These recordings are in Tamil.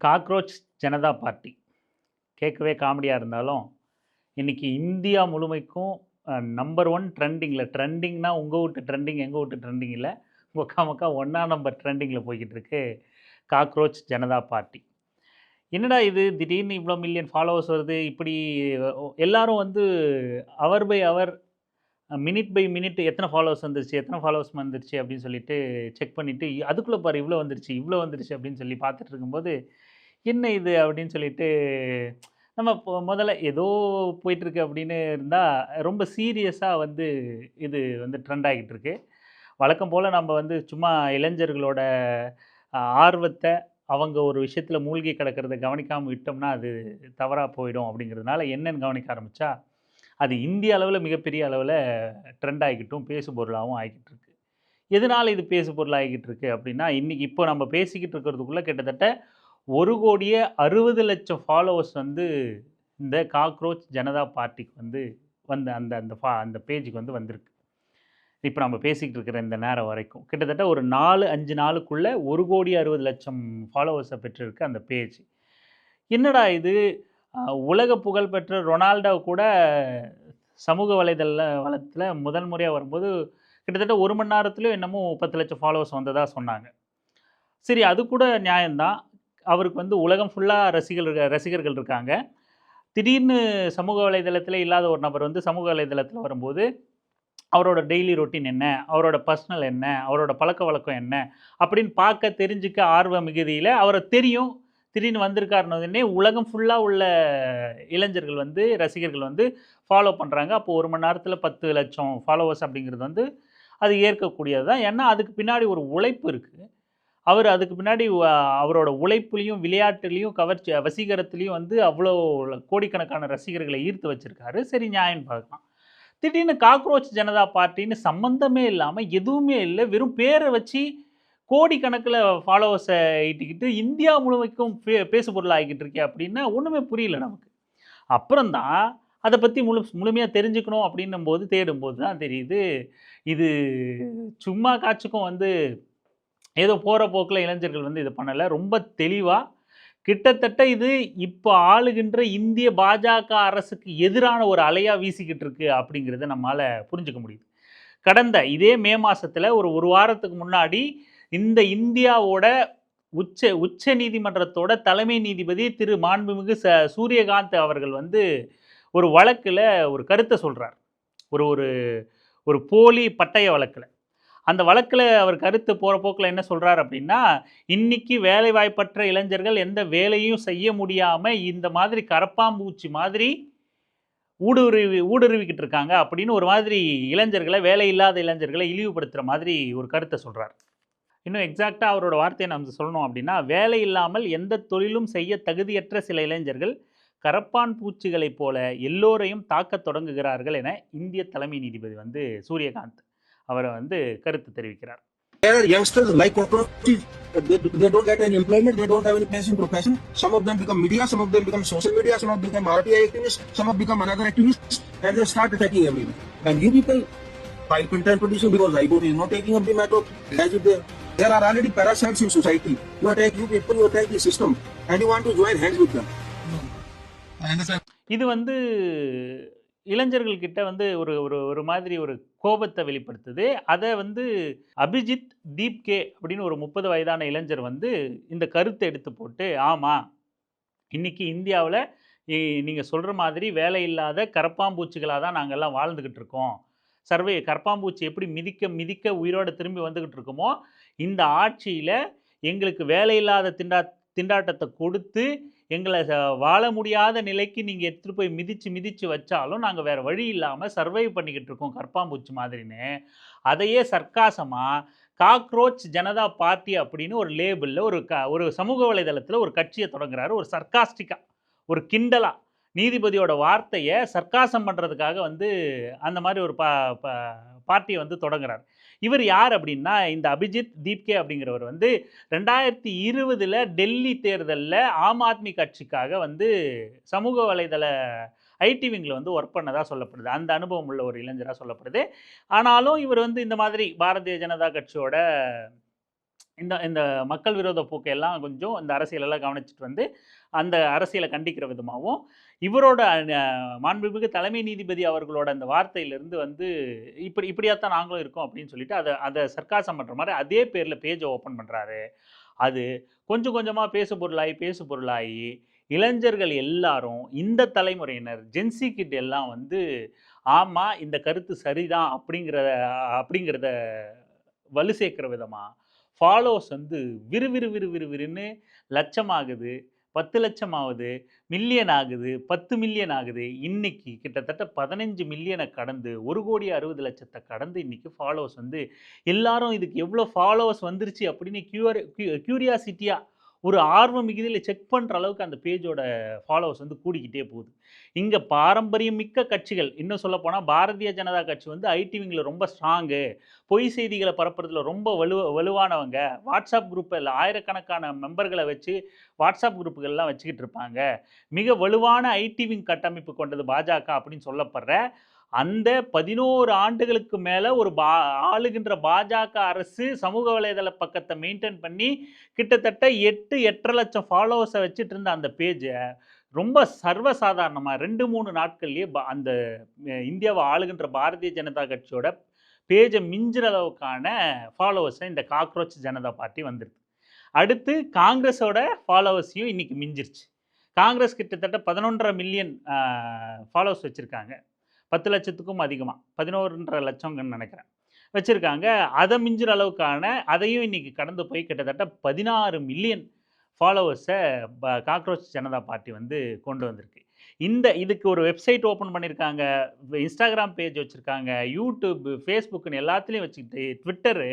காக்ரோச் ஜனதா பார்ட்டி கேட்கவே காமெடியாக இருந்தாலும் இன்றைக்கி இந்தியா முழுமைக்கும் நம்பர் ஒன் ட்ரெண்டிங்கில் ட்ரெண்டிங்னா உங்கள் வீட்டு ட்ரெண்டிங் எங்கள் வீட்டு ட்ரெண்டிங் இல்லை முக்கா ஒன்றா நம்பர் ட்ரெண்டிங்கில் போய்கிட்டு இருக்கு காக்ரோச் ஜனதா பார்ட்டி. என்னடா இது திடீர்னு இவ்வளோ மில்லியன் ஃபாலோவர்ஸ் வருது, இப்படி எல்லாரும் வந்து hour by hour minute by minute எத்தனை ஃபாலோவர்ஸ் வந்துருச்சு எத்தனை ஃபாலோவர்ஸ் வந்துருச்சு அப்படின்னு சொல்லிட்டு செக் பண்ணிவிட்டு அதுக்குள்ளே பாரு இவ்வளோ வந்துருச்சு அப்படின்னு சொல்லி பார்த்துட்டு இருக்கும்போது என்ன இது அப்படின்னு சொல்லிட்டு நம்ம முதல்ல ஏதோ போயிட்டுருக்கு அப்படின்னு இருந்தால் ரொம்ப சீரியஸாக வந்து இது வந்து ட்ரெண்ட் ஆகிட்டு இருக்கு. வழக்கம் போல் நம்ம வந்து சும்மா இளைஞர்களோட ஆர்வத்தை அவங்க ஒரு விஷயத்தில் மூழ்கி கிடக்கிறத கவனிக்காமல் விட்டோம்னா அது தவறாக போயிடும் அப்படிங்கிறதுனால என்னன்னு கவனிக்க ஆரம்பித்தா அது இந்திய அளவில் மிகப்பெரிய அளவில் ட்ரெண்ட் ஆகிக்கிட்டும் பேசு பொருளாகவும் ஆகிக்கிட்டு இருக்கு. எதனால் இது பேசு பொருள் ஆகிக்கிட்டு இருக்கு அப்படின்னா இன்றைக்கி இப்போ நம்ம பேசிக்கிட்டு இருக்கிறதுக்குள்ளே கிட்டத்தட்ட 1,60,00,000 ஃபாலோவர்ஸ் வந்து இந்த காக்ரோச் ஜனதா பார்ட்டிக்கு வந்து அந்த அந்த அந்த பேஜுக்கு வந்து வந்திருக்கு. இப்போ நம்ம பேசிக்கிட்டு இருக்கிற இந்த நேரம் வரைக்கும் கிட்டத்தட்ட ஒரு 4-5 நாளுக்குள்ளே 1,60,00,000 ஃபாலோவர்ஸை பெற்றிருக்கு அந்த பேஜ். என்னடா இது, உலக புகழ்பெற்ற ரொனால்டோ கூட சமூக வலைதளத்தில் முதல் முறையாக வரும்போது கிட்டத்தட்ட 1 மணி நேரத்துலேயும் என்னமோ 10 லட்சம் ஃபாலோவர்ஸ் வந்ததாக சொன்னாங்க. சரி, அது கூட நியாயம்தான். அவருக்கு வந்து உலகம் ஃபுல்லாக ரசிகர்கள் இருக்காங்க. திடீர்னு சமூக வலைதளத்தில் இல்லாத ஒரு நபர் வந்து சமூக வலைதளத்தில் வரும்போது அவரோட டெய்லி ரொட்டீன் என்ன, அவரோட பர்சனல் என்ன, அவரோட பழக்க வழக்கம் என்ன அப்படின்னு பார்க்க தெரிஞ்சுக்க ஆர்வ மிகுதியில் அவரை தெரியும். திடீர்னு வந்திருக்காருன்னே உலகம் ஃபுல்லாக உள்ள இளைஞர்கள் வந்து ரசிகர்கள் வந்து ஃபாலோ பண்ணுறாங்க. அப்போது 1 மணி நேரத்தில் 10 லட்சம் ஃபாலோவர்ஸ் அப்படிங்கிறது வந்து அது ஏற்கக்கூடியது தான். ஏன்னா அதுக்கு பின்னாடி ஒரு உழைப்பு இருக்குது. அவர் அதுக்கு பின்னாடி அவரோட உழைப்புலையும் விளையாட்டுலேயும் வசீகரத்துலேயும் வந்து அவ்வளோ கோடிக்கணக்கான ரசிகர்களை ஈர்த்து வச்சுருக்காரு. சரி, நியாயம் பார்க்கலாம். திடீர்னு காக்ரோச் ஜனதா பார்ட்டின்னு சம்மந்தமே இல்லாமல் எதுவுமே இல்லை, வெறும் பேரை வச்சு கோடிக்கணக்கில் ஃபாலோவர்ஸை ஈட்டிக்கிட்டு இந்தியா முழுமைக்கும் பேசு பொருள் ஆகிக்கிட்டு இருக்கே அப்படின்னா ஒன்றுமே புரியல நமக்கு. அப்புறம்தான் அதை பற்றி முழுமையாக தெரிஞ்சுக்கணும் அப்படின்னும் போது தேடும்போது தான் தெரியுது இது சும்மா காட்சிக்கும் வந்து ஏதோ போகிற போக்கில் இளைஞர்கள் வந்து இது பண்ணலை. ரொம்ப தெளிவாக கிட்டத்தட்ட இது இப்போ ஆளுகின்ற இந்திய பாஜக அரசுக்கு எதிரான ஒரு அலையாக வீசிக்கிட்டு இருக்கு அப்படிங்கிறத நம்மளால் புரிஞ்சுக்க முடியுது. கடந்த இதே மே மாதத்தில் ஒரு வாரத்துக்கு முன்னாடி இந்த இந்தியாவோட உச்ச நீதிமன்றத்தோட தலைமை நீதிபதி திரு மாண்புமிகு சூரியகாந்த் அவர்கள் வந்து ஒரு வழக்கில் ஒரு கருத்தை சொல்கிறார். ஒரு ஒரு போலி பட்டய வழக்கில். அந்த வழக்கில் அவர் கருத்து போகிற போக்கில் என்ன சொல்கிறார் அப்படின்னா, இன்றைக்கி வேலைவாய்ப்பற்ற இளைஞர்கள் எந்த வேலையும் செய்ய முடியாமல் இந்த மாதிரி கரப்பாம்பூச்சி மாதிரி ஊடுருவிக்கிட்டு இருக்காங்க அப்படின்னு ஒரு மாதிரி இளைஞர்களை, வேலை இல்லாத இளைஞர்களை இழிவுபடுத்துகிற மாதிரி ஒரு கருத்தை சொல்கிறார். இன்னும் எக்ஸாக்டாக அவரோட வார்த்தையை நம்ம சொல்லணும் அப்படின்னா, வேலை இல்லாமல் எந்த தொழிலும் செய்ய தகுதியற்ற சில இளைஞர்கள் கரப்பான் பூச்சிகளைப் போல எல்லோரையும் தாக்கத் தொடங்குகிறார்கள் என இந்திய தலைமை நீதிபதி வந்து சூரியகாந்த் அவரை வந்து கருத்து தெரிவிக்கிறார். There are youngsters like cockroaches. They don't get any employment. They don't have any place in profession. Some of them become media. Some of them become social media. Some of them become RTI activists. Some of them become another activists, and they start attacking everyone. And you people file content petition because High Court is not taking up the matter. As if there are already parasites in society. You attack you people. You attack the system, and you want to join hands with them. I understand. இது வந்து இளைஞர்கள் கிட்ட வந்து ஒரு ஒரு ஒரு மாதிரி ஒரு கோபத்தை வெளிப்படுத்துது. அதை வந்து அபிஜித் தீப்கே அப்படின்னு ஒரு 30 வயதான இளைஞர் வந்து இந்த கருத்தை எடுத்து போட்டு, ஆமாம், இன்றைக்கி இந்தியாவில் நீங்கள் சொல்கிற மாதிரி வேலை இல்லாத கரப்பாம்பூச்சிகளாக தான் நாங்கள்லாம் வாழ்ந்துக்கிட்டு இருக்கோம். கரப்பாம்பூச்சி எப்படி மிதிக்க உயிரோடு திரும்பி வந்துக்கிட்டு இருக்கோமோ, இந்த ஆட்சியில் எங்களுக்கு வேலையில்லாத திண்டாட்டத்தை கொடுத்து எங்களை வாழ முடியாத நிலைக்கு நீங்கள் எடுத்துகிட்டு போய் மிதித்து வச்சாலும் நாங்கள் வேறு வழி இல்லாமல் சர்வைவ் பண்ணிக்கிட்டு இருக்கோம் கரப்பாம்பூச்சி மாதிரின்னு. அதையே சர்க்காசமாக காக்ரோச் ஜனதா பார்ட்டி அப்படின்னு ஒரு லேபிளில் ஒரு சமூக வலைதளத்தில் ஒரு கட்சியை தொடங்குறாரு. ஒரு சர்க்காஸ்டிக்காக, ஒரு கிண்டலாக நீதிபதியோட வார்த்தையை சர்க்காசம் பண்ணுறதுக்காக வந்து அந்த மாதிரி ஒரு பார்ட்டியை வந்து தொடங்குறாரு. இவர் யார் அப்படின்னா, இந்த அபிஜித் தீப்கே அப்படிங்கிறவர் வந்து 2020 டெல்லி தேர்தலில் ஆம் ஆத்மி கட்சிக்காக வந்து சமூக வலைதள ஐடி விங்கில் வந்து ஒர்க் பண்ணதாக சொல்லப்படுது. அந்த அனுபவம் உள்ள ஒரு இளைஞராக சொல்லப்படுது. ஆனாலும் இவர் வந்து இந்த மாதிரி பாரதிய ஜனதா கட்சியோட இந்த இந்த மக்கள் விரோத போக்கை எல்லாம் கொஞ்சம் இந்த அரசியலெல்லாம் கவனிச்சுட்டு வந்து அந்த அரசியலை கண்டிக்கிற விதமாகவும் இவரோட மாண்புமிகு தலைமை நீதிபதி அவர்களோட அந்த வார்த்தையிலிருந்து வந்து இப்படியாத்தான் நாங்களும் இருக்கோம் அப்படின்னு சொல்லிட்டு அதை சர்க்காசம் பண்ணுற மாதிரி அதே பேரில் பேஜை ஓப்பன் பண்ணுறாரு. அது கொஞ்சம் கொஞ்சமாக பேசு பொருளாகி இளைஞர்கள் எல்லாரும் இந்த தலைமுறையினர் ஜென்சி கிட் எல்லாம் வந்து ஆமாம் இந்த கருத்து சரிதான் அப்படிங்கிறத வலு சேர்க்கிற விதமாக ஃபாலோவர்ஸ் வந்து விறுவிறுன்னு லட்சமாகுது, 10 லட்சம் ஆகுது, மில்லியன் ஆகுது, 10 மில்லியன் ஆகுது. இன்னைக்கு கிட்டத்தட்ட 15 மில்லியனை கடந்து 1,60,00,000 கடந்து இன்னைக்கு ஃபாலோவர்ஸ் வந்து எல்லாரும் இதுக்கு எவ்வளோ ஃபாலோவர்ஸ் வந்துருச்சு அப்படின்னு கியூரியாசிட்டியாக ஒரு ஆர்வம் மிகுதியில் செக் பண்ணுற அளவுக்கு அந்த பேஜோட ஃபாலோவர்ஸ் வந்து கூடிக்கிட்டே போகுது. இங்கே பாரம்பரியம் மிக்க கட்சிகள், இன்னும் சொல்லப்போனால் பாரதிய ஜனதா கட்சி வந்து ஐடி விங்கில் ரொம்ப ஸ்ட்ராங்கு, பொய் செய்திகளை பரப்புறதுல ரொம்ப வலுவானவங்க, வாட்ஸ்அப் குரூப்பில் ஆயிரக்கணக்கான மெம்பர்களை வச்சு வாட்ஸ்அப் குரூப்புகள்லாம் வச்சுக்கிட்டு இருப்பாங்க, மிக வலுவான ஐடி விங் கட்டமைப்பு கொண்டது பாஜக அப்படின்னு சொல்லப்படுற அந்த 11 ஆண்டுகளுக்கு மேலே ஒரு ஆளுகின்ற பாஜக அரசு சமூக வலைதள பக்கத்தை மெயின்டைன் பண்ணி கிட்டத்தட்ட 8-8.5 லட்சம் ஃபாலோவர்ஸை வச்சுட்டு இருந்த அந்த பேஜை ரொம்ப சர்வசாதாரணமாக 2-3 நாட்கள்லேயே அந்த இந்தியாவை ஆளுகின்ற பாரதிய ஜனதா கட்சியோட பேஜை மிஞ்சுற அளவுக்கான ஃபாலோவர்ஸை இந்த காக்ரோச் ஜனதா பார்ட்டி வந்துருக்கு. அடுத்து காங்கிரஸோட ஃபாலோவர்ஸையும் இன்னைக்கு மிஞ்சிருச்சு. காங்கிரஸ் கிட்டத்தட்ட 11.5 மில்லியன் ஃபாலோவர்ஸ் வச்சுருக்காங்க, 10 லட்சத்துக்கும் அதிகமாக 11.5 லட்சங்கன்னு நினைக்கிறேன் வச்சுருக்காங்க. அதை மிஞ்சுற அளவுக்கான அதையும் இன்றைக்கி கடந்து போய் கிட்டத்தட்ட 16 மில்லியன் ஃபாலோவர்ஸை காக்ரோச் ஜனதா பார்ட்டி வந்து கொண்டு வந்திருக்கு. இதுக்கு ஒரு வெப்சைட் ஓப்பன் பண்ணியிருக்காங்க, இன்ஸ்டாகிராம் பேஜ் வச்சுருக்காங்க, யூடியூப், ஃபேஸ்புக்குன்னு எல்லாத்துலேயும் வச்சுக்கிட்டு, ட்விட்டரு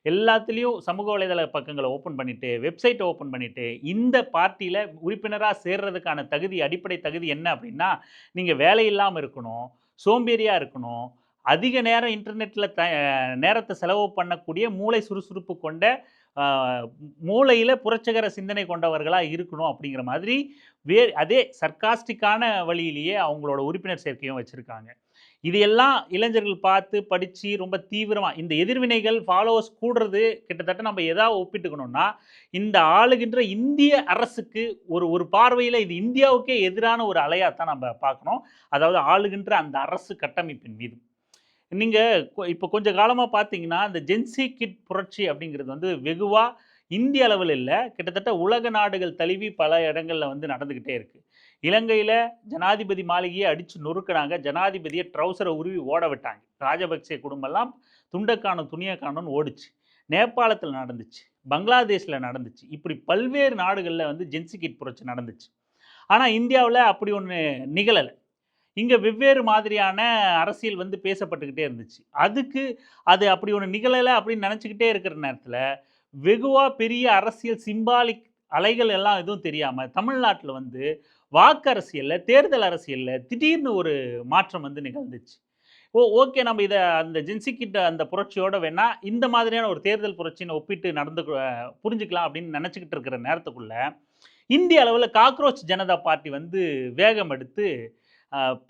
எல்லாத்துலேயும் சமூக வலைதள பக்கங்களை ஓப்பன் பண்ணிவிட்டு, வெப்சைட்டை ஓப்பன் பண்ணிவிட்டு, இந்த பார்ட்டியில் உறுப்பினராக சேர்றதுக்கான அடிப்படை தகுதி என்ன அப்படின்னா, நீங்கள் வேலை இல்லாமல் இருக்கணும், சோம்பேறியாக இருக்கணும், அதிக நேரம் இன்டர்நெட்டில் நேரத்தை செலவு பண்ணக்கூடிய மூளை சுறுசுறுப்பு கொண்ட மூளையில் புரட்சகர சிந்தனை கொண்டவர்களாக இருக்கணும் அப்படிங்கிற மாதிரி அதே சர்க்காஸ்டிக்கான வழியிலேயே அவங்களோட உறுப்பினர் சேர்க்கையும் வச்சுருக்காங்க. இதையெல்லாம் இளைஞர்கள் பார்த்து படித்து ரொம்ப தீவிரமாக இந்த எதிர்வினைகள் ஃபாலோவர்ஸ் கூடுறது கிட்டத்தட்ட நம்ம எதாவது ஒப்பிட்டுக்கணும்னா இந்த ஆளுகின்ற இந்திய அரசுக்கு ஒரு பார்வையில் இது இந்தியாவுக்கே எதிரான ஒரு அலையாக தான் நம்ம பார்க்கணும். அதாவது ஆளுகின்ற அந்த அரசு கட்டமைப்பின் மீது. நீங்கள் இப்போ கொஞ்சம் காலமாக பார்த்தீங்கன்னா இந்த ஜென்சி கிட் புரட்சி அப்படிங்கிறது வந்து வெகுவாக இந்திய அளவில் இல்லை, கிட்டத்தட்ட உலக நாடுகள் தழுவி பல இடங்களில் வந்து நடந்துக்கிட்டே இருக்குது. இலங்கையில் ஜனாதிபதி மாளிகையை அடித்து நொறுக்கிறாங்க, ஜனாதிபதியை ட்ரௌசரை உருவி ஓட விட்டாங்க, ராஜபக்சே குடும்பம்லாம் துண்டக்கானும் துணியக்கானும்னு ஓடிச்சு. நேபாளத்தில் நடந்துச்சு, பங்களாதேஷில் நடந்துச்சு, இப்படி பல்வேறு நாடுகளில் வந்து ஜென்சி கிட் புரட்சி நடந்துச்சு. ஆனால் இந்தியாவில் அப்படி ஒன்று நிகழலை. இங்கே வெவ்வேறு மாதிரியான அரசியல் வந்து பேசப்பட்டுக்கிட்டே இருந்துச்சு. அது அப்படி ஒன்று நிகழலை அப்படின்னு நினச்சிக்கிட்டே இருக்கிற நேரத்தில் வெகுவாக பெரிய அரசியல் சிம்பாலிக் அலைகள் எல்லாம் எதுவும் தெரியாமல் தமிழ்நாட்டில் வந்து வாக்கு அரசியலில், தேர்தல் அரசியலில் திடீர்னு ஒரு மாற்றம் வந்து நிகழ்ந்துச்சு. ஓகே, நம்ம இதை அந்த ஜென்சி கிட்ட அந்த புரட்சியோட வேணா இந்த மாதிரியான ஒரு தேர்தல் புரட்சின்னு ஒப்பிட்டு புரிஞ்சுக்கலாம் அப்படின்னு நினச்சிக்கிட்டு இருக்கிற நேரத்துக்குள்ள இந்திய அளவில் காக்ரோச் ஜனதா பார்ட்டி வந்து வேகம் எடுத்து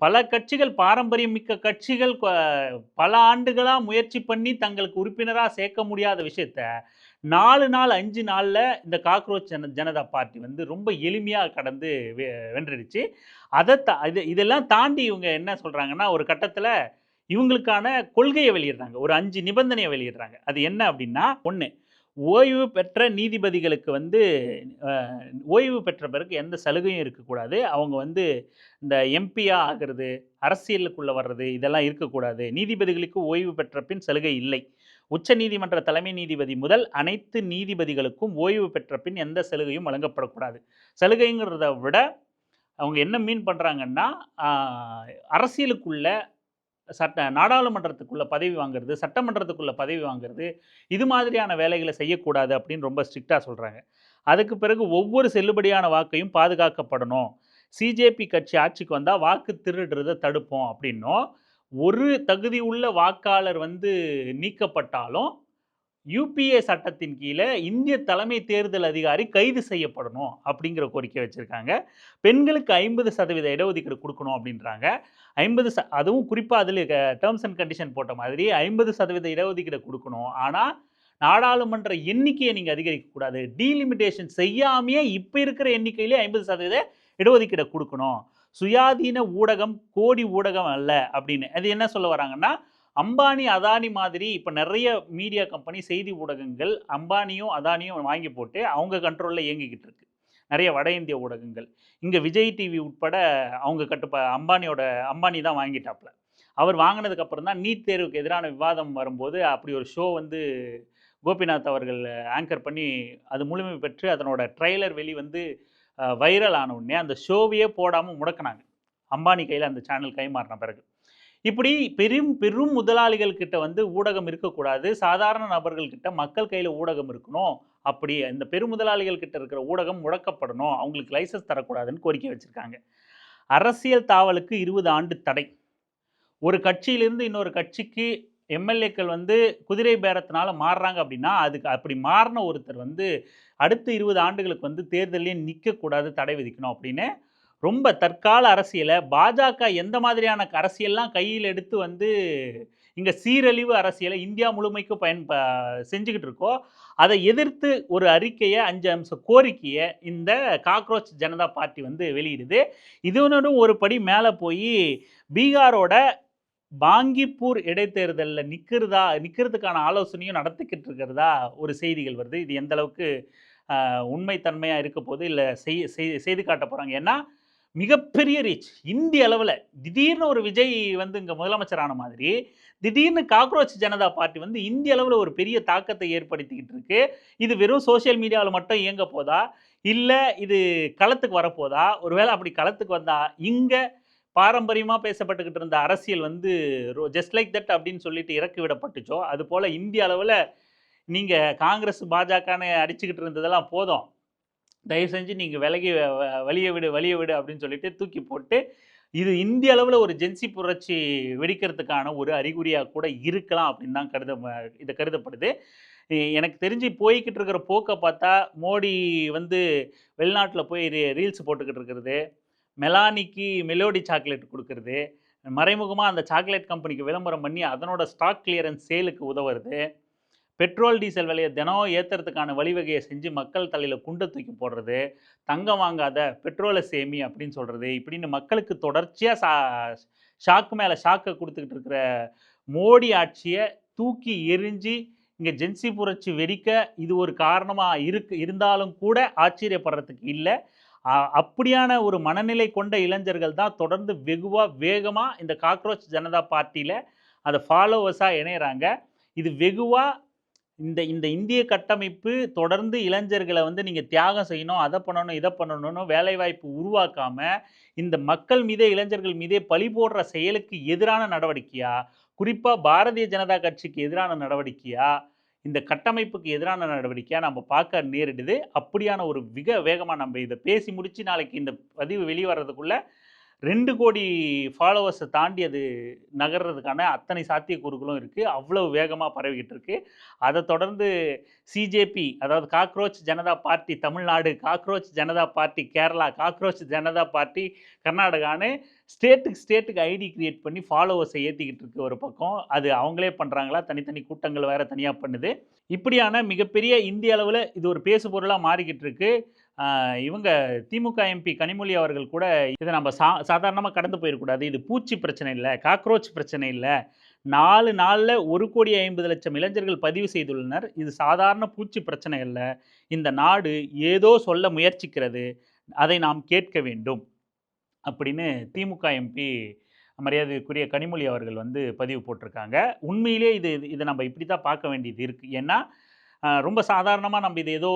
பல கட்சிகள், பாரம்பரியம் மிக்க கட்சிகள் பல ஆண்டுகளாக முயற்சி பண்ணி தங்களுக்கு உறுப்பினராக சேர்க்க முடியாத விஷயத்த 4 நாள் 5 நாளில் இந்த காக்ரோச் ஜனதா பார்ட்டி வந்து ரொம்ப எளிமையாக கடந்து வென்றுடுச்சு. இதெல்லாம் தாண்டி இவங்க என்ன சொல்கிறாங்கன்னா, ஒரு கட்டத்தில் இவங்களுக்கான கொள்கையை வெளியிடுறாங்க, ஒரு 5 நிபந்தனையை வெளியிடுறாங்க. அது என்ன அப்படின்னா, 1, ஓய்வு பெற்ற நீதிபதிகளுக்கு வந்து ஓய்வு பெற்ற பிறகு எந்த சலுகையும் இருக்கக்கூடாது, அவங்க வந்து இந்த எம்பியாக ஆகிறது, அரசியலுக்குள்ளே வர்றது இதெல்லாம் இருக்கக்கூடாது, நீதிபதிகளுக்கு ஓய்வு பெற்ற பின் சலுகை இல்லை, உச்ச நீதிமன்ற தலைமை நீதிபதி முதல் அனைத்து நீதிபதிகளுக்கும் ஓய்வு பெற்ற பின் எந்த சலுகையும் வழங்கப்படக்கூடாது. சலுகைங்கிறத விட அவங்க என்ன மீன் பண்ணுறாங்கன்னா, அரசியலுக்குள்ள நாடாளுமன்றத்துக்குள்ளே பதவி வாங்குறது, சட்டமன்றத்துக்குள்ளே பதவி வாங்குறது, இது மாதிரியான வேலைகளை செய்யக்கூடாது அப்படின்னு ரொம்ப ஸ்ட்ரிக்டாக சொல்கிறாங்க. அதுக்கு பிறகு ஒவ்வொரு செல்லுபடியான வாக்கையும் பாதுகாக்கப்படணும், சிஜேபி கட்சி ஆட்சிக்கு வந்தால் வாக்கு திருடுறதை தடுப்போம் அப்படின்னும், ஒரு தகுதி உள்ள வாக்காளர் வந்து நீக்கப்பட்டாலும் யூபிஏ சட்டத்தின் கீழே இந்திய தலைமை தேர்தல் அதிகாரி கைது செய்யப்படணும் அப்படிங்கிற கோரிக்கை வச்சுருக்காங்க. பெண்களுக்கு 50% இடஒதுக்கீடு கொடுக்கணும் அப்படின்றாங்க. அதுவும் குறிப்பாக அதில் டேர்ம்ஸ் அண்ட் கண்டிஷன் போட்ட மாதிரி 50% இடஒதுக்கீடு கொடுக்கணும். ஆனால் நாடாளுமன்ற எண்ணிக்கையை நீங்கள் அதிகரிக்கக்கூடாது, டீலிமிட்டேஷன் செய்யாமையே இப்போ இருக்கிற எண்ணிக்கையிலே 50% இடஒதுக்கீடை கொடுக்கணும், சுயாதீன ஊடகம் கோடி ஊடகம் அல்ல அப்படின்னு. அது என்ன சொல்ல வராங்கன்னா, அம்பானி அதானி மாதிரி இப்போ நிறைய மீடியா கம்பெனி செய்தி ஊடகங்கள் அம்பானியும் அதானியும் வாங்கி போட்டு அவங்க கண்ட்ரோலில் இயங்கிக்கிட்டு இருக்கு. நிறைய வட இந்திய ஊடகங்கள் இங்கே விஜய் டிவி உட்பட அவங்க அம்பானி தான் வாங்கிட்டாப்ல. அவர் வாங்கினதுக்கு அப்புறம் தான் நீட் தேர்வுக்கு எதிரான விவாதம் வரும்போது அப்படி ஒரு ஷோ வந்து கோபிநாத் அவர்கள் ஆங்கர் பண்ணி அது முழுமை பெற்று அதனோட ட்ரெய்லர் வந்து வைரல் ஆன உடனே அந்த ஷோவையே போடாமல் முடக்கினாங்க. அம்பானி கையில் அந்த சேனல் கைமாறின பிறகு இப்படி பெரும் முதலாளிகள் கிட்ட வந்து ஊடகம் இருக்கக்கூடாது, சாதாரண நபர்கள் கிட்ட மக்கள் கையில் ஊடகம் இருக்கணும், அப்படி இந்த பெருமுதலாளிகள் கிட்ட இருக்கிற ஊடகம் முடக்கப்படணும், அவங்களுக்கு லைசன்ஸ் தரக்கூடாதுன்னு கோரிக்கை வச்சிருக்காங்க. அரசியல் தாவலுக்கு 20 ஆண்டு தடை. ஒரு கட்சியிலிருந்து இன்னொரு கட்சிக்கு எம்எல்ஏக்கள் வந்து குதிரை பேரத்தினால மாறுறாங்க அப்படின்னா அதுக்கு அப்படி மாறின ஒருத்தர் வந்து அடுத்த 20 ஆண்டுகளுக்கு வந்து தேர்தலே நிற்கக்கூடாது, தடை விதிக்கணும் அப்படின்னு ரொம்ப தற்கால அரசியலை பாஜக எந்த மாதிரியான அரசியல்லாம் கையில் எடுத்து வந்து இங்கே சீரழிவு அரசியலை இந்தியா முழுமைக்கும் செஞ்சுக்கிட்டு இருக்கோ அதை எதிர்த்து ஒரு அறிக்கையை 5 அம்ச கோரிக்கையை இந்த காக்ரோச் ஜனதா பார்ட்டி வந்து வெளியிடுது. இதனோடும் ஒரு படி மேலே போய் பீகாரோட பாங்கிப்பூர் இடைத்தேர்தலில் நிற்கிறதுக்கான ஆலோசனையும் நடத்திக்கிட்டு இருக்கிறதா ஒரு செய்திகள் வருது. இது எந்த அளவுக்கு உண்மைத்தன்மையாக இருக்க போது இல்லை செய்து காட்ட போகிறாங்க. ஏன்னா மிகப்பெரிய ரீச் இந்திய அளவில் திடீர்னு ஒரு விஜய் வந்து இங்கே முதலமைச்சரான மாதிரி திடீர்னு காக்ரோச் ஜனதா பார்ட்டி வந்து இந்திய அளவில் ஒரு பெரிய தாக்கத்தை ஏற்படுத்திக்கிட்டு இருக்கு. இது வெறும் சோசியல் மீடியாவில் மட்டும் இயங்க போதா இல்லை இது களத்துக்கு வரப்போதா? ஒருவேளை அப்படி களத்துக்கு வந்தால் இங்கே பாரம்பரியமாக பேசப்பட்டுக்கிட்டு இருந்த அரசியல் வந்து ஜஸ்ட் லைக் தட் அப்படின்னு சொல்லிட்டு இறக்கி விடப்பட்டுச்சோ அது போல் இந்திய அளவில் நீங்கள் காங்கிரஸ் பாஜகன்னு அடிச்சுக்கிட்டு இருந்ததெல்லாம் போதும், தயவு செஞ்சு நீங்கள் வழியை விடு அப்படின்னு சொல்லிட்டு தூக்கி போட்டு இது இந்திய அளவில் ஒரு ஜென்சி புரட்சி வெடிக்கிறதுக்கான ஒரு அறிகுறியாக கூட இருக்கலாம் அப்படின்னு தான் கருதப்படுது. எனக்கு தெரிஞ்சு போய்கிட்டு இருக்கிற போக்கை பார்த்தா மோடி வந்து வெளிநாட்டில் போய் ரீல்ஸ் போட்டுக்கிட்டு இருக்கிறது, மெலானிக்கு மெலோடி சாக்லேட் கொடுக்கறது, மறைமுகமாக அந்த சாக்லேட் கம்பெனிக்கு விளம்பரம் பண்ணி அதனோட ஸ்டாக் கிளியரன்ஸ் சேலுக்கு உதவுறது, பெட்ரோல் டீசல் விலையை தினம் ஏற்றுறதுக்கான வழிவகையை செஞ்சு மக்கள் தலையில் குண்டை தூக்கி போடுறது, தங்கம் வாங்காத பெட்ரோலை சேமி அப்படின்னு சொல்கிறது, இப்படின்னு மக்களுக்கு தொடர்ச்சியாக ஷாக்கு மேலே ஷாக்கை கொடுத்துக்கிட்டு இருக்கிற மோடி ஆட்சியை தூக்கி எரிஞ்சு இங்கே ஜென்சி புரட்சி வெடிக்க இது ஒரு காரணமாக இருந்தாலும் கூட ஆச்சரியப்படுறதுக்கு இல்லை. அப்படியான ஒரு மனநிலை கொண்ட இளைஞர்கள் தான் தொடர்ந்து வேகமாக இந்த காக்ரோச் ஜனதா பார்ட்டியில் அதை ஃபாலோவர்ஸாக இணையிறாங்க. இது வெகுவாக இந்த இந்திய கட்டமைப்பு தொடர்ந்து இளைஞர்களை வந்து நீங்கள் தியாகம் செய்யணும், அதை பண்ணணும் இதை பண்ணணும்னு வேலைவாய்ப்பு உருவாக்காமல் இந்த மக்கள் மீதே இளைஞர்கள் மீதே பழி போடுற செயலுக்கு எதிரான நடவடிக்கையா, குறிப்பாக பாரதிய ஜனதா கட்சிக்கு எதிரான நடவடிக்கையா, இந்த கட்டமைப்புக்கு எதிரான நடவடிக்கையாக நம்ம பார்க்க நேரிடுது. அப்படியான ஒரு வேகமாக நம்ம இதை பேசி முடித்து நாளைக்கு இந்த பதிவு வெளியே வர்றதுக்குள்ளே 2 கோடி ஃபாலோவர்ஸை தாண்டி அது நகர்றதுக்கான அத்தனை சாத்தியக்கூறுகளும் இருக்குது. அவ்வளோ வேகமாக பரவிக்கிட்டு இருக்குது. அதை தொடர்ந்து சிஜேபி, அதாவது cockroach Janata party Tamil Nadu, cockroach Janata party Kerala, cockroach Janata party கர்நாடகான்னு ஸ்டேட்டுக்கு ஐடி கிரியேட் பண்ணி ஃபாலோவர்ஸை ஏற்றிக்கிட்டு இருக்கு ஒரு பக்கம். அது அவங்களே பண்ணுறாங்களா, தனித்தனி கூட்டங்கள் வேறு தனியாக பண்ணுது. இப்படியான மிகப்பெரிய இந்திய அளவில் இது ஒரு பேசு பொருளாக மாறிக்கிட்டு இருக்கு. இவங்க திமுக எம்பி கனிமொழி அவர்கள் கூட இதை நம்ம சாதாரணமாக கடந்து போயிடக்கூடாது, இது பூச்சி பிரச்சனை இல்லை, காக்ரோச் பிரச்சனை இல்லை, 4 நாளில் 1,50,00,000 இளைஞர்கள் பதிவு செய்துள்ளனர், இது சாதாரண பூச்சி பிரச்சனை இல்லை, இந்த நாடு ஏதோ சொல்ல முயற்சிக்கிறது, அதை நாம் கேட்க வேண்டும் அப்படின்னு திமுக எம்பி மரியாதைக்குரிய கனிமொழி அவர்கள் வந்து பதிவு போட்டிருக்காங்க. உண்மையிலே இதை நம்ம இப்படி தான் பார்க்க வேண்டியது இருக்குது. ஏன்னா ரொம்ப சாதாரணமாக நம்ம இது ஏதோ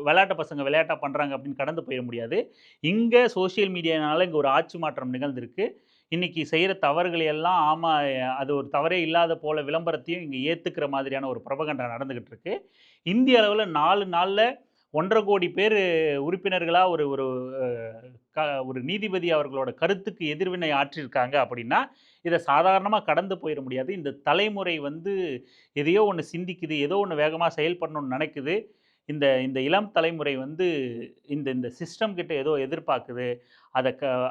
விளையாட்டு பசங்க விளையாட்டாக பண்ணுறாங்க அப்படின்னு கடந்து போயிட முடியாது. இங்கே சோஷியல் மீடியானால இங்கே ஒரு ஆட்சி மாற்றம் நிகழ்ந்திருக்கு. இன்றைக்கி செய்கிற தவறுகளை எல்லாம் ஆமாம் அது ஒரு தவறே இல்லாத போல விளம்பரத்தையும் இங்கே ஏற்றுக்கிற மாதிரியான ஒரு பிரபகண்டா நடந்துக்கிட்டு இருக்கு. இந்திய அளவில் 4 நாளில் 1.5 கோடி பேர் உறுப்பினர்களாக ஒரு நீதிபதி அவர்களோட கருத்துக்கு எதிர்வினை ஆற்றியிருக்காங்க அப்படின்னா இதை சாதாரணமாக கடந்து போயிட முடியாது. இந்த தலைமுறை வந்து எதையோ ஒன்று சிந்திக்குது, ஏதோ ஒன்று வேகமாக செயல்படணும்னு நினைக்குது. இந்த இளம் தலைமுறை வந்து இந்த சிஸ்டம் கிட்ட ஏதோ எதிர்பார்க்குது.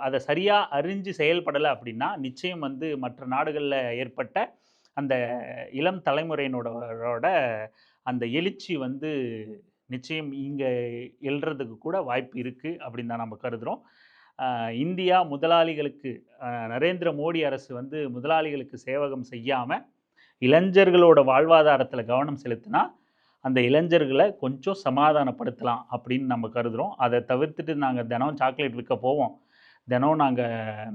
அதை சரியாக அறிஞ்சு செயல்படலை அப்படின்னா நிச்சயம் வந்து மற்ற நாடுகளில் ஏற்பட்ட அந்த இளம் தலைமுறையினோட அந்த எழுச்சி வந்து நிச்சயம் இங்கே எழுறதுக்கு கூட வாய்ப்பு இருக்குது அப்படின்னு தான் நம்ம கருதுகிறோம். இந்தியா முதலாளிகளுக்கு நரேந்திர மோடி அரசு வந்து முதலாளிகளுக்கு சேவகம் செய்யாமல் இளைஞர்களோட வாழ்வாதாரத்தில் கவனம் செலுத்தினா அந்த இளைஞர்களை கொஞ்சம் சமாதானப்படுத்தலாம் அப்படின்னு நம்ம கருதுகிறோம். அதை தவிர்த்துட்டு நாங்கள் தினம் சாக்லேட் விற்க போவோம், தினம் நாங்கள்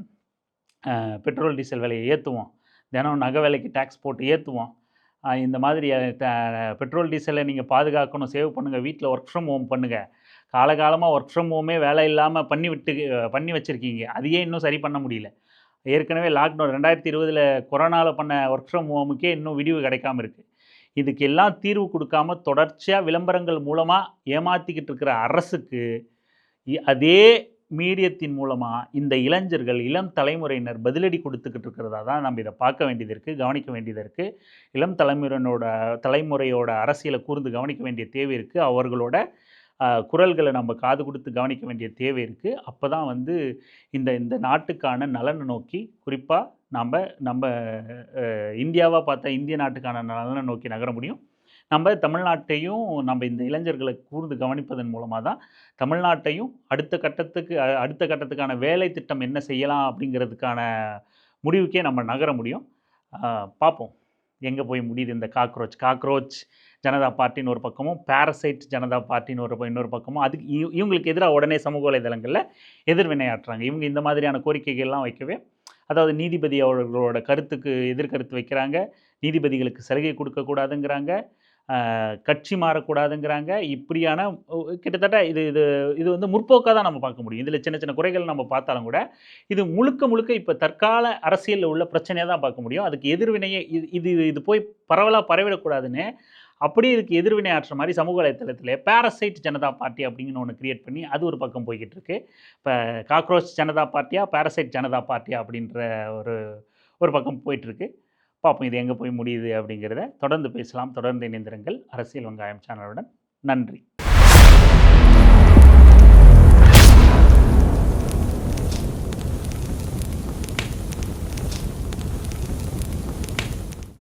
பெட்ரோல் டீசல் விலையை ஏற்றுவோம், தினம் நகை விலைக்கு டேக்ஸ் போட்டு ஏற்றுவோம், இந்த மாதிரி பெட்ரோல் டீசலை நீங்கள் பாதுகாக்கணும், சேவ் பண்ணுங்கள், வீட்டில் ஒர்க் ஃப்ரம் ஹோம் பண்ணுங்கள், காலகாலமாக ஒர்க் ஃப்ரம் ஹோமே வேலை இல்லாமல் பண்ணி வச்சுருக்கீங்க, அதையே இன்னும் சரி பண்ண முடியல. ஏற்கனவே லாக்டவுன் 2020 கொரோனாவில் பண்ண ஒர்க் ஃப்ரம் ஹோமுக்கே இன்னும் விடிவு கிடைக்காம இருக்குது. இதுக்கு எல்லாம் தீர்வு கொடுக்காம தொடர்ச்சியாக விளம்பரங்கள் மூலமாக ஏமாற்றிக்கிட்டு இருக்கிற அரசுக்கு அதே மீடியத்தின் மூலமாக இந்த இளைஞர்கள் இளம் தலைமுறையினர் பதிலடி கொடுத்துக்கிட்டு இருக்கிறதா தான் நம்ம இதை பார்க்க வேண்டியது இருக்குது, கவனிக்க வேண்டியது இருக்குது. இளம் தலைமுறையோட அரசியலை கூர்ந்து கவனிக்க வேண்டிய தேவை இருக்குது. அவர்களோட குரல்களை நம்ம காது கொடுத்து கவனிக்க வேண்டிய தேவை இருக்குது. அப்போ தான் வந்து இந்த நாட்டுக்கான நலனை நோக்கி, குறிப்பாக நம்ம இந்தியாவாக பார்த்தா இந்திய நாட்டுக்கான நலனை நோக்கி நகர முடியும். நம்ம தமிழ்நாட்டையும் நம்ம இந்த இளைஞர்களை கூர்ந்து கவனிப்பதன் மூலமாக தான் தமிழ்நாட்டையும் அடுத்த கட்டத்துக்கான வேலை திட்டம் என்ன செய்யலாம் அப்படிங்கிறதுக்கான முடிவுக்கே நம்ம நகர முடியும். பார்ப்போம் எங்கே போய் முடியுது இந்த காக்ரோச் ஜனதா பார்ட்டின்னு ஒரு பக்கமும், பேரசைட் ஜனதா பார்ட்டின்னு இன்னொரு பக்கமும். அதுக்கு இவங்களுக்கு எதிராக உடனே சமூக வலைதளங்களில் எதிர்வினையாற்றுறாங்க. இவங்க இந்த மாதிரியான கோரிக்கைகள்லாம் வைக்கவே, அதாவது நீதிபதி அவர்களோட கருத்துக்கு எதிர்கருத்து வைக்கிறாங்க, நீதிபதிகளுக்கு சலுகை கொடுக்கக்கூடாதுங்கிறாங்க, கட்சி மாறக்கூடாதுங்கிறாங்க. இப்படியான கிட்டத்தட்ட இது வந்து முற்போக்காக தான் நம்ம பார்க்க முடியும். இதில் சின்ன சின்ன குறைகள் நம்ம பார்த்தாலும் கூட இது முழுக்க இப்போ தற்கால அரசியலில் உள்ள பிரச்சனையாக தான் பார்க்க முடியும். அதுக்கு எதிர்வினையே இது போய் பரவிடக்கூடாதுன்னு அப்படியே இதுக்கு எதிர்வினை ஆற்றுற மாதிரி சமூக வலைத்தளத்தில் பேரசைட் ஜனதா பார்ட்டி அப்படிங்கிற ஒன்று கிரியேட் பண்ணி அது ஒரு பக்கம் போய்கிட்டு இருக்கு. இப்போ காக்ரோச் ஜனதா பார்ட்டியா பேரசைட் ஜனதா பார்ட்டியா அப்படின்ற ஒரு பக்கம் போயிட்டுருக்கு. பார்ப்போம் இது எங்கே போய் முடியுது அப்படிங்கிறத. தொடர்ந்து பேசலாம். தொடர்ந்து இணைந்திருங்கள் அரசியல் வெங்காயம் சேனலுடன். நன்றி.